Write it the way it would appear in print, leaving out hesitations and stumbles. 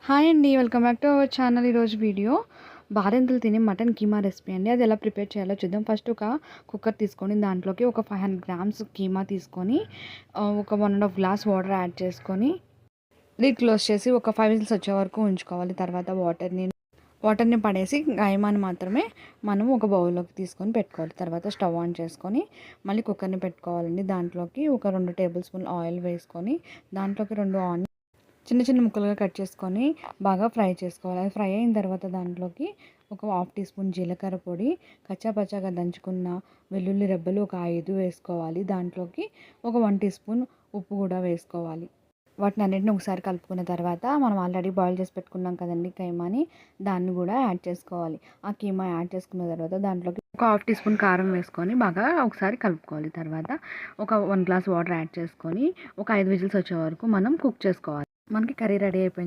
Hi అండి. Welcome back to our channel. ఈరోజు video బారెంతలు తినే మటన్ కీమా రెసిపీ అండి. అది ఎలా ప్రిపేర్ చేయాలో చూద్దాం. ఫస్ట్ ఒక కుక్కర్ తీసుకొని దాంట్లోకి ఒక 500 గ్రామ్స్ కీమా తీసుకొని ఒక 1.5 గ్లాస్ వాటర్ యాడ్ చేసుకొని లిడ్ క్లోజ్ చేసి ఒక 5 విజిల్స్ వచ్చే వరకు ఉంచుకోవాలి. తర్వాత వాటర్ని పడేసి కీమాని మాత్రమే మనం ఒక బౌల్లోకి తీసుకొని పెట్టుకోవాలి. తర్వాత స్టవ్ ఆన్ చేసుకొని మళ్ళీ కుక్కర్ని పెట్టుకోవాలండి. దాంట్లోకి ఒక 2 టేబుల్ స్పూన్ ఆయిల్ వేసుకొని దాంట్లోకి 2 ఆనియన్ చిన్న చిన్న ముక్కలుగా కట్ చేసుకొని బాగా ఫ్రై చేసుకోవాలి. అది ఫ్రై అయిన తర్వాత దాంట్లోకి ఒక 1/2 టీ స్పూన్ జీలకర్ర పొడి, కచ్చాపచ్చాగా దంచుకున్న వెల్లుల్లి రెబ్బలు ఒక 5 వేసుకోవాలి. దాంట్లోకి ఒక 1 టీ స్పూన్ ఉప్పు కూడా వేసుకోవాలి. వాటిని అన్నింటిని ఒకసారి కలుపుకున్న తర్వాత మనం ఆల్రెడీ బాయిల్ చేసి పెట్టుకున్నాం కదండి కీమాని, దాన్ని కూడా యాడ్ చేసుకోవాలి. ఆ కీమా యాడ్ చేసుకున్న తర్వాత దాంట్లోకి ఒక 1/2 టీ స్పూన్ కారం వేసుకొని బాగా ఒకసారి కలుపుకోవాలి. తర్వాత ఒక 1 గ్లాస్ వాటర్ యాడ్ చేసుకొని ఒక 5 విజిల్స్ వచ్చే వరకు మనం కుక్ చేసుకోవాలి. మనకి కర్రీ రెడీ అయిపోయింది.